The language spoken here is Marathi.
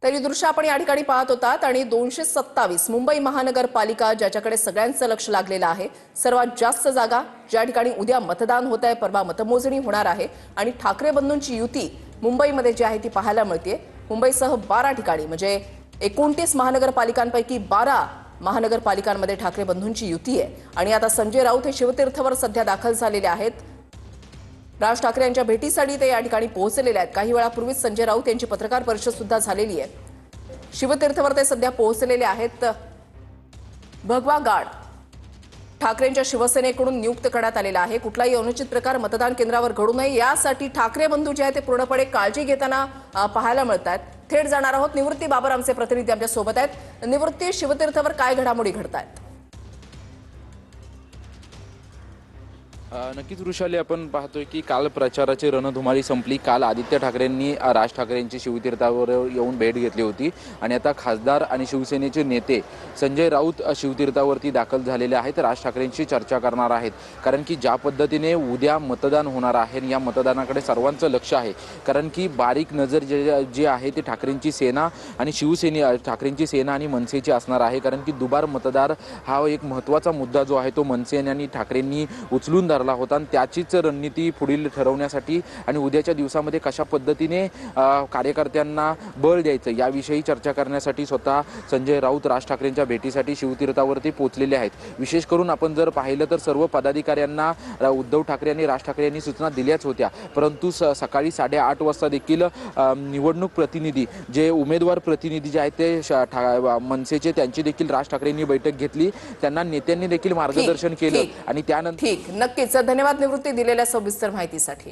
तर ही दृश्य आपण या ठिकाणी पाहत होतात आणि 227 मुंबई महानगरपालिका ज्याच्याकडे सगळ्यांचं लक्ष लागलेलं आहे। सर्वात जास्त जागा ज्या ठिकाणी उद्या मतदान होत आहे, परवा मतमोजणी होणार आहे आणि ठाकरे बंधूंची युती मुंबईमध्ये जी आहे ती पाहायला मिळते। मुंबईसह 12 ठिकाणी म्हणजे 29 महानगरपालिकांपैकी 12 महानगरपालिकांमध्ये ठाकरे बंधूंची युती आहे आणि आता संजय राऊत हे शिवतीर्थवर सध्या दाखल झालेले आहेत। राज ठाकरे यांच्या भेटीसाठी ते या ठिकाणी पोहोचलेले आहेत। काही वेळापूर्वीच संजय राऊत यांची पत्रकार परिषद सुद्धा झालेली आहे। शिवतीर्थवर ते सध्या पोहोचलेले आहेत। भगवा गार्ड ठाकरेंच्या शिवसेनेकडून नियुक्त करण्यात आलेला आहे। कुठलाही अनुचित प्रकार मतदान केंद्रावर घडू नये यासाठी ठाकरे बंधू जे आहेत ते पूर्णपणे काळजी घेताना पाहायला मिळतात। थेट जाणार आहोत निवृत्ती बाबर आमचे प्रतिनिधी आमच्या सोबत आहेत। निवृत्ती, शिवतीर्थवर काय घडामोडी घडतायत? नक्कीच वृषाली, आपण पाहतोय की काल प्रचाराची रणधुमाळी संपली। काल आदित्य ठाकरेंनी राज ठाकरेंची शिवतीर्थावर येऊन भेट घेतली होती आणि आता खासदार आणि शिवसेनेचे नेते संजय राऊत शिवतीर्थावरती दाखल झालेले आहेत। राज ठाकरेंशी चर्चा करणार आहेत, कारण की ज्या पद्धतीने उद्या मतदान होणार आहे या मतदानाकडे सर्वांचं लक्ष आहे। कारण की बारीक नजर जी आहे ती ठाकरेंची सेना आणि ठाकरेंची सेना आणि मनसेची असणार आहे। कारण की दुबार मतदार हा एक महत्त्वाचा मुद्दा जो आहे तो मनसे आणि ठाकरेंनी उचलून धरला होता आणि त्याचीच रणनीती पुढील ठरवण्यासाठी आणि उद्याच्या दिवसामध्ये कशा पद्धतीने कार्यकर्त्यांना बळ द्यायचं याविषयी चर्चा करण्यासाठी स्वतः संजय राऊत राज ठाकरेंच्या भेटीसाठी शिवतीर्थावरती पोहोचलेले आहेत। विशेष करून आपण जर पाहिलं तर सर्व पदाधिकाऱ्यांना उद्धव ठाकरे आणि राज ठाकरे यांनी सूचना दिल्याच होत्या, परंतु सकाळी 8:30 वाजता देखील निवडणूक प्रतिनिधी जे उमेदवार प्रतिनिधी जे आहेत ते मनसेचे त्यांची देखील राज ठाकरेंनी बैठक घेतली। त्यांना नेत्यांनी देखील मार्गदर्शन केलं आणि त्यानंतर ठीक, नक्कीच धन्यवाद निवृत्ती दिलेल्या सविस्तर माहितीसाठी।